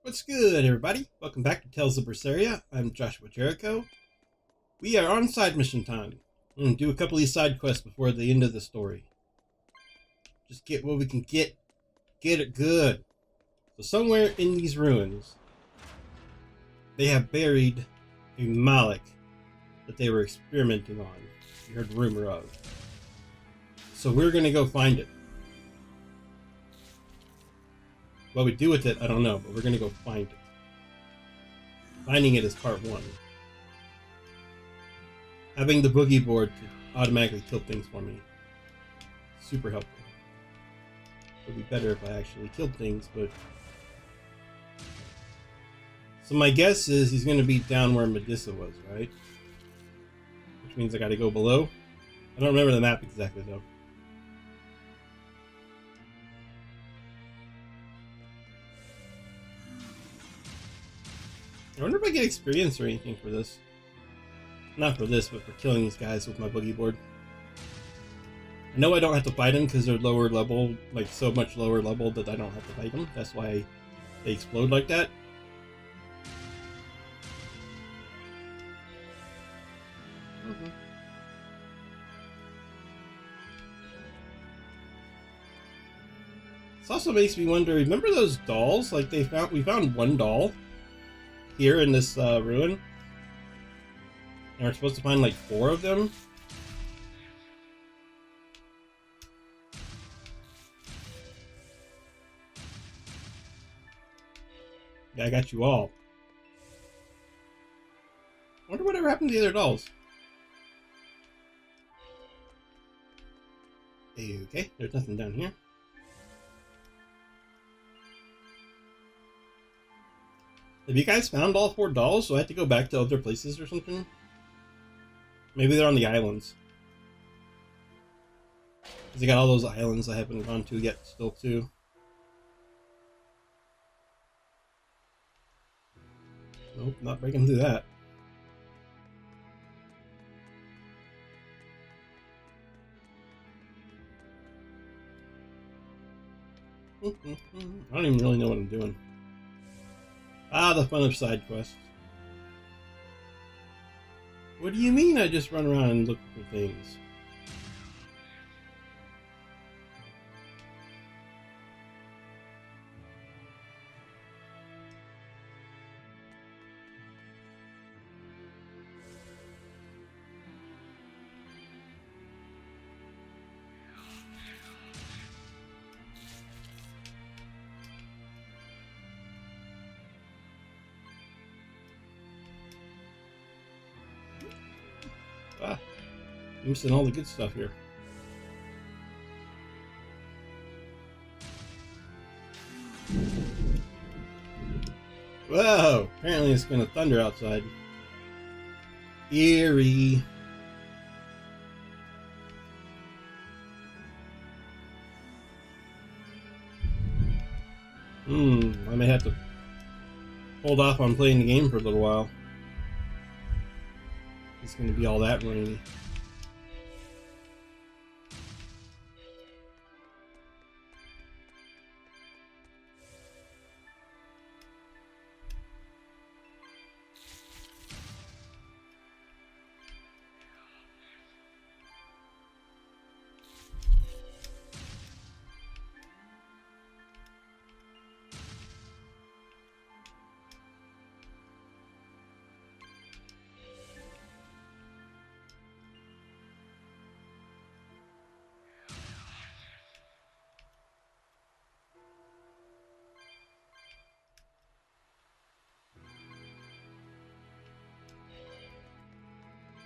What's good, everybody? Welcome back to Tales of Berseria. I'm Joshua Jericho. We are on side mission time. I'm going to do a couple of these side quests before the end of the story. Just get what we can get. Get it good. So somewhere in these ruins, they have buried a Malik that they were experimenting on. You heard rumor of. So we're going to go find it. What we do with it, I don't know, but we're going to go find it. Finding it is part one. Having the boogie board to automatically kill things for me. Super helpful. It would be better if I actually killed things, but... So my guess is he's going to be down where Medusa was, right? Which means I got to go below. I don't remember the map exactly, though. I wonder if I get experience or anything for this. Not for this, but for killing these guys with my boogie board. I know I don't have to fight them because they're lower level, like so much lower level that I don't have to fight them. That's why they explode like that. This also makes me wonder, remember those dolls? Like we found one doll here in this ruin, and we're supposed to find like 4 of them. Yeah, I got you all. I wonder whatever happened to the other dolls. Okay, there's nothing down here. Have you guys found all 4 dolls? So I have to go back to other places or something? Maybe they're on the islands. Because they got all those islands I haven't gone to yet still too. Nope, not breaking through that. I don't even really know what I'm doing. Ah, the fun of side quests. What do you mean I just run around and look for things? Ah, I'm missing all the good stuff here. Whoa! Apparently it's gonna thunder outside. Eerie. I may have to hold off on playing the game for a little while. It's going to be all that rainy.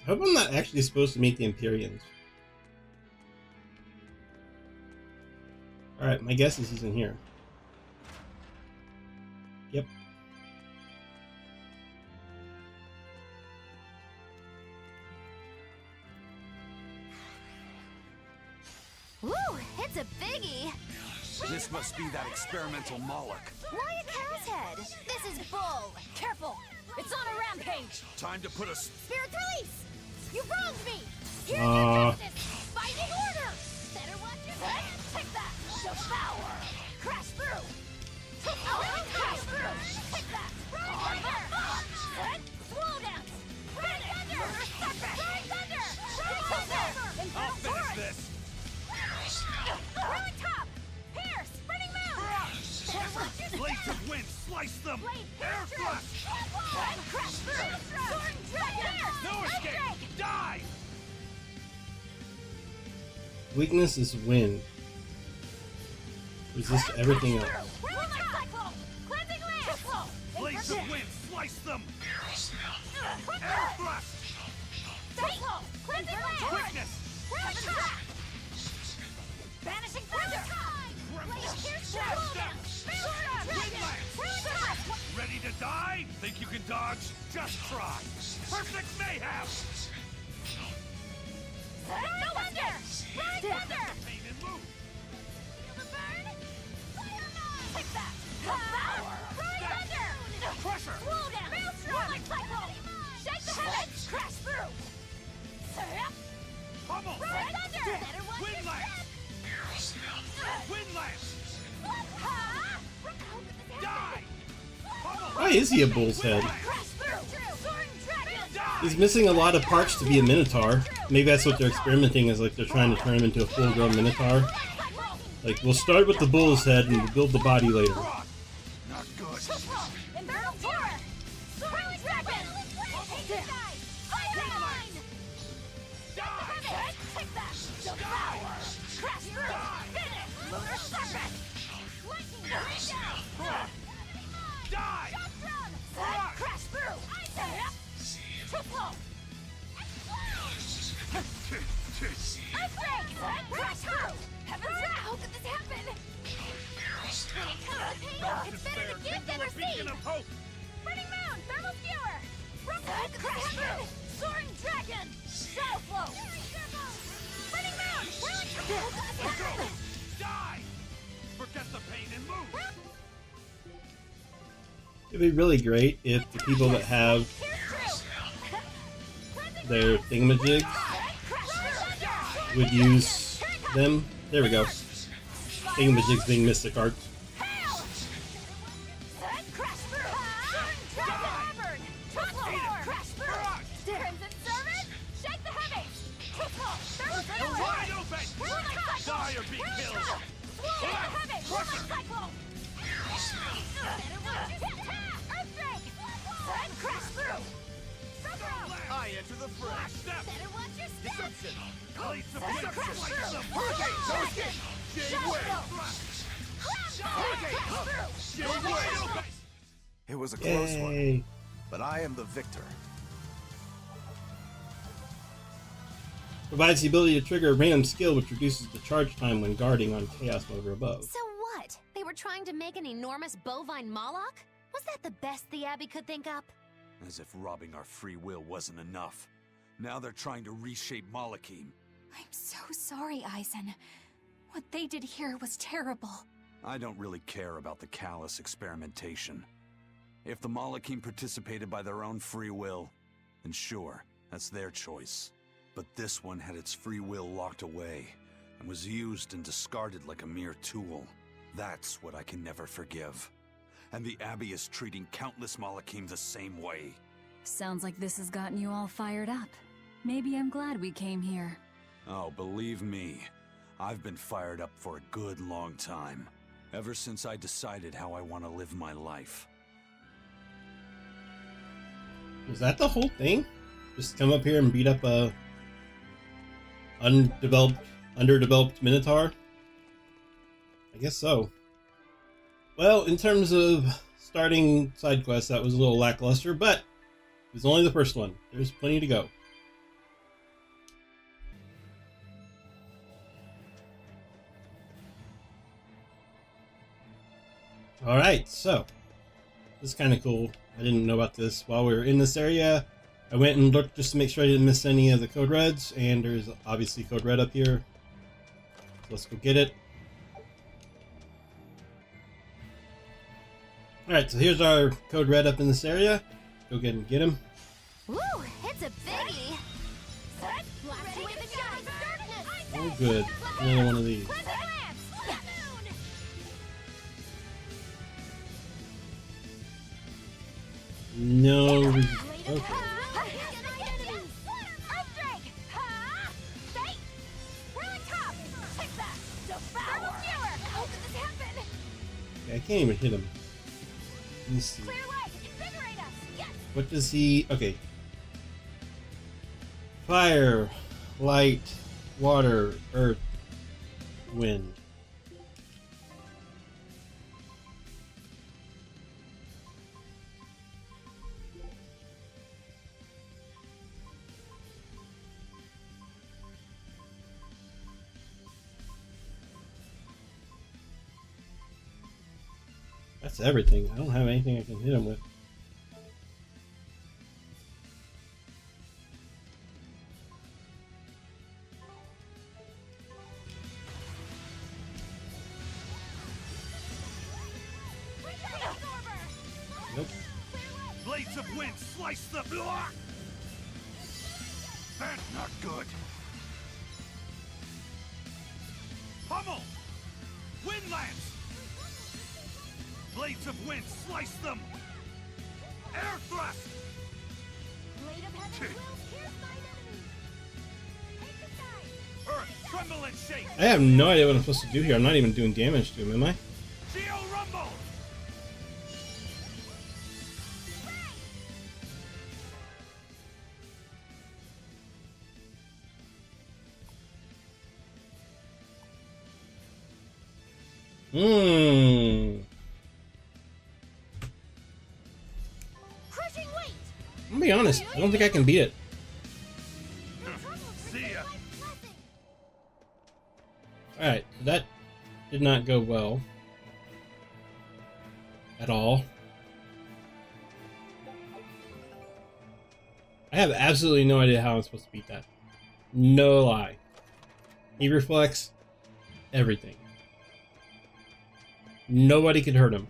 I hope I'm not actually supposed to meet the Empyreans. Alright, my guess is he's in here. Yep. Woo, it's a biggie! This must be that experimental Moloch. Why a cow's head? This is bull! Careful! It's on a rampage! Time to put a... Spirit release! You wronged me! Here's your justice! Fighting order! Better watch your head! Take that! Devour! Crash through! Crash through! Weakness is wind. Resist everything else. Blaze of wind, slice them! Air thrust! Quickness! Vanishing thunder! Ready to die? Think you can dodge? Just try! Perfect mayhem! No wonder! Blind thunder! Pain and move! Feel the burn? Fire! Take that! Power! Blind thunder! Pressure! Slow down! Maelstrom! Like cyclone! Shake the heavens! Crash through! Pummel! Blind thunder! Better watch Wind your lance! Wind lance! Die! Pummel! Why is he a bull's head? Crash through! Soaring dragon! He's missing a lot of parts to be a minotaur. Maybe that's what they're experimenting is, like they're trying to turn him into a full-grown minotaur. Like, we'll start with the bull's head and we'll build the body later. Not good! Infernal terror! Soaring dragon! Fire line! Die! Take that! Devour! Crash through! Finish! Lunar serpent! Lightning! Down! Die! Shock drum! Crash through! Triple! Earthquake! Crash through! Heaven's wrath! How could this happen? When it comes to pain, it's better to give than receive! Beacon of hope! Burning Moon! Thermal Skewer! Crash through! Soaring Dragon! Shadow Flow! Burning Moon! Whirling Happen! Die! Forget the pain and move! It'd be really great if the people that have their thingamajigs would use them. There we go. Thingamajigs being mystic arts. Wide open! Die or be killed! I enter the flash step! Better watch your step! Deception! Blades of deception! Slice them! Hurricane! J-Wave! It was a close one, Yay! but I am the victor. Provides the ability to trigger a random skill which reduces the charge time when guarding on Chaos mode or above. So what? They were trying to make an enormous bovine Moloch? Was that the best the Abbey could think up? As if robbing our free will wasn't enough. Now they're trying to reshape Malachim. I'm so sorry, Eisen. What they did here was terrible. I don't really care about the callous experimentation. If the Malachim participated by their own free will, then sure, that's their choice. But this one had its free will locked away, and was used and discarded like a mere tool. That's what I can never forgive. And the Abbey is treating countless Malachim the same way. Sounds like this has gotten you all fired up. Maybe I'm glad we came here. Oh, believe me, I've been fired up for a good long time. Ever since I decided how I want to live my life. Was that the whole thing? Just come up here and beat up a underdeveloped Minotaur? I guess so. Well, in terms of starting side quests, that was a little lackluster, but it was only the first one. There's plenty to go. Alright, so this is kind of cool. I didn't know about this while we were in this area. I went and looked just to make sure I didn't miss any of the code reds, and there's obviously code red up here. So let's go get it. Alright, so here's our code red up in this area. Go get and get him. Woo! It's a biggie! Oh good, another one of these. No, okay. I can't even hit him. Let me see. What does he... Okay. Fire, light, water, earth, wind. That's everything. I don't have anything I can hit him with. Nope. Blades of wind slice the block. That's not good. Pummel! Wind lance! Blades of wind slice them! Air thrust! Blade of heaven will pierce mine enemy. Take the side. Earth, tremble and shake! I have no idea what I'm supposed to do here. I'm not even doing damage to him, am I? Geo rumble! Crushing weight. I'm gonna be honest. I don't think I can beat it. See ya! Alright, that did not go well. At all. I have absolutely no idea how I'm supposed to beat that. No lie. He reflects everything. Nobody could hurt him.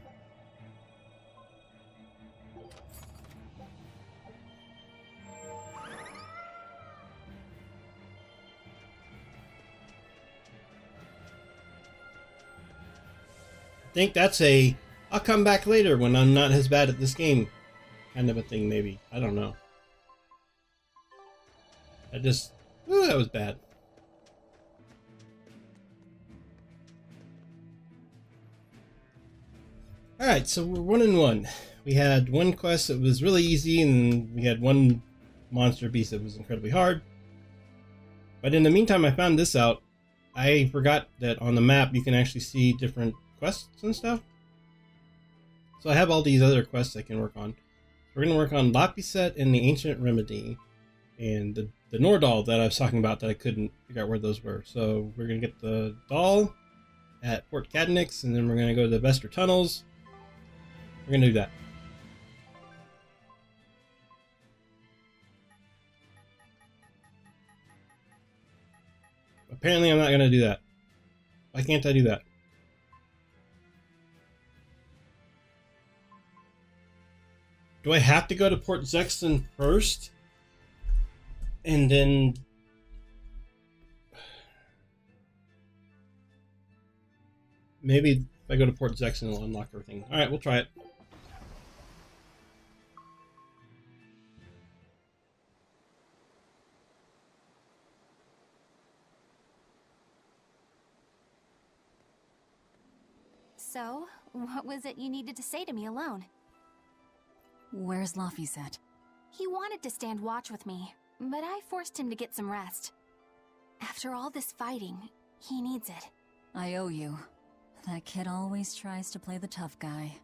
I think that's a I'll come back later when I'm not as bad at this game kind of a thing, maybe. I don't know. Ooh, that was bad. Alright, so we're 1-1. We had one quest that was really easy, and we had one monster beast that was incredibly hard. But in the meantime, I found this out. I forgot that on the map you can actually see different quests and stuff. So I have all these other quests I can work on. We're going to work on Lapiset and the Ancient Remedy, and the Nordal that I was talking about that I couldn't figure out where those were. So we're going to get the doll at Port Cadnix, and then we're going to go to the Vester Tunnels. We're going to do that. Apparently I'm not going to do that. Why can't I do that? Do I have to go to Port Zexton first? And then... maybe if I go to Port Zexton, it'll unlock everything. Alright, we'll try it. So, what was it you needed to say to me alone? Where's Lapiset? He wanted to stand watch with me, but I forced him to get some rest. After all this fighting, he needs it. I owe you. That kid always tries to play the tough guy.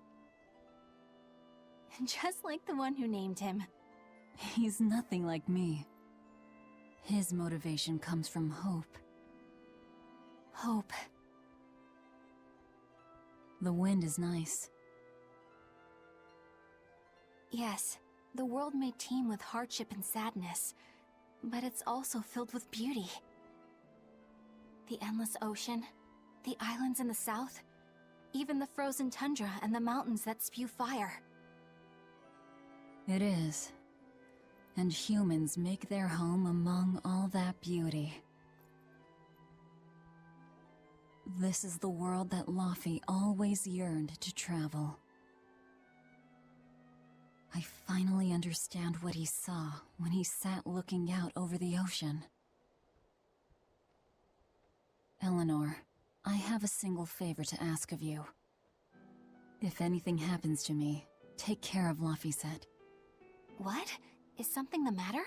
Just like the one who named him. He's nothing like me. His motivation comes from hope. Hope. The wind is nice. Yes, the world may teem with hardship and sadness, but it's also filled with beauty. The endless ocean, the islands in the south, even the frozen tundra and the mountains that spew fire. It is. And humans make their home among all that beauty. This is the world that Laffy always yearned to travel. I finally understand what he saw when he sat looking out over the ocean. Eleanor, I have a single favor to ask of you. If anything happens to me, take care of Lapiset. What? Is something the matter?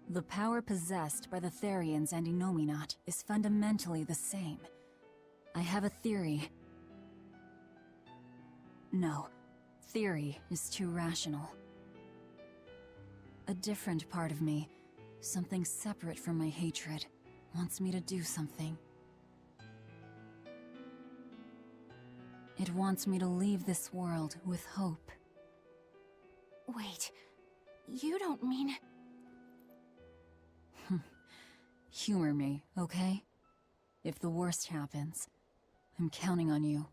The power possessed by the Therians and Innominat is fundamentally the same. I have a theory. No, theory is too rational. A different part of me, something separate from my hatred, wants me to do something. It wants me to leave this world with hope. Wait, you don't mean... Humor me, okay? If the worst happens, I'm counting on you.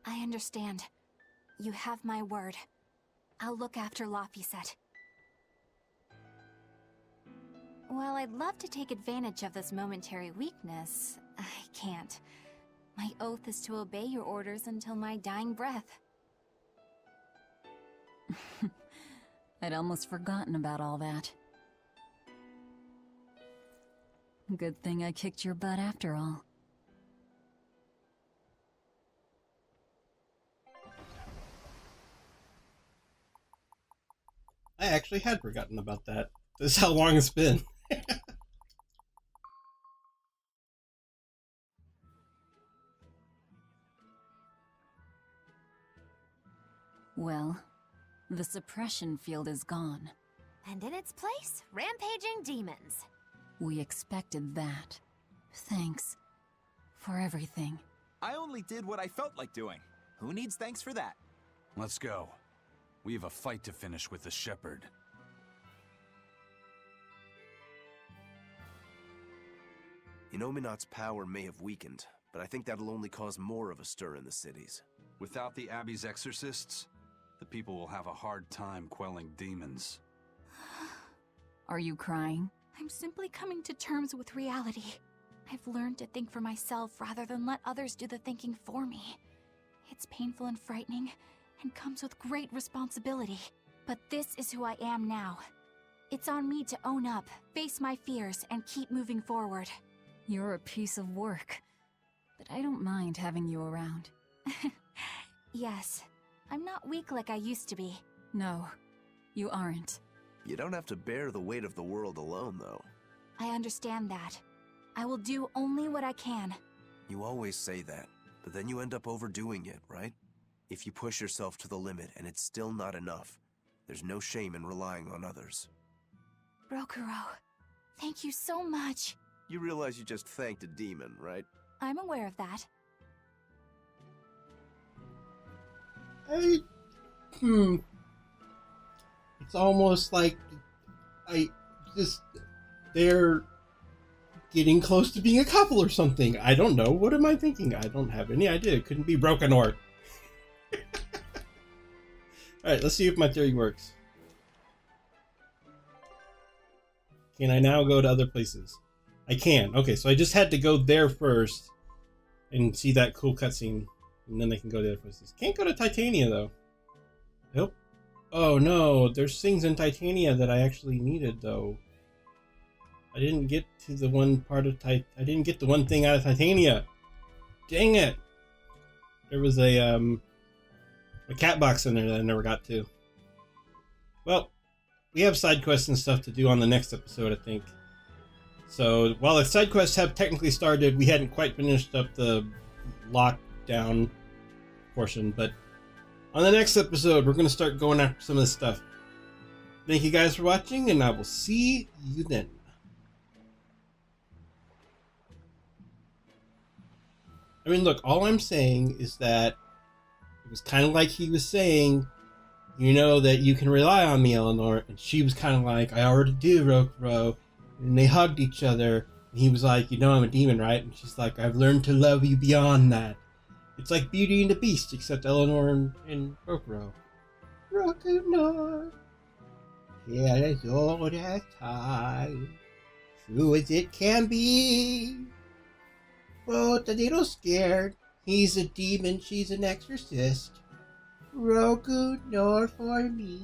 I understand. You have my word. I'll look after Laphicet. While I'd love to take advantage of this momentary weakness, I can't. My oath is to obey your orders until my dying breath. I'd almost forgotten about all that. Good thing I kicked your butt after all. I actually had forgotten about that. This is how long it's been. Well, the suppression field is gone. And in its place, rampaging demons. We expected that. Thanks for everything. I only did what I felt like doing. Who needs thanks for that? Let's go. We have a fight to finish with the Shepherd. Innominat's power may have weakened, but I think that'll only cause more of a stir in the cities. Without the Abbey's exorcists, the people will have a hard time quelling demons. Are you crying? I'm simply coming to terms with reality. I've learned to think for myself rather than let others do the thinking for me. It's painful and frightening, and comes with great responsibility. But this is who I am now. It's on me to own up, face my fears, and keep moving forward. You're a piece of work, but I don't mind having you around. Yes, I'm not weak like I used to be. No, you aren't. You don't have to bear the weight of the world alone, though. I understand that. I will do only what I can. You always say that, but then you end up overdoing it, right? If you push yourself to the limit and it's still not enough, there's no shame in relying on others. Rokuro, thank you so much. You realize you just thanked a demon, right? I'm aware of that. It's almost like they're getting close to being a couple or something. I don't know. What am I thinking? I don't have any idea. It couldn't be Broken Ort. Alright, let's see if my theory works. Can I now go to other places? I can. Okay, so I just had to go there first and see that cool cutscene, and then I can go to other places. Can't go to Titania, though. Nope. Oh, no. There's things in Titania that I actually needed, though. I didn't get to the one part of I didn't get the one thing out of Titania. Dang it. There was a cat box in there that I never got to. Well, we have side quests and stuff to do on the next episode, I think. So, while the side quests have technically started, we hadn't quite finished up the lockdown portion, but on the next episode, we're going to start going after some of this stuff. Thank you guys for watching, and I will see you then. I mean, look, all I'm saying is that it was kind of like he was saying, you know that you can rely on me, Eleanor, and she was kind of like, I already do, Rokuro. And they hugged each other, and he was like, you know I'm a demon, right? And she's like, I've learned to love you beyond that. It's like Beauty and the Beast, except Eleanor and Rokuro. Rokuro, tale as old as time, true as it can be. Both a little scared, he's a demon, she's an exorcist. Roku nor for me.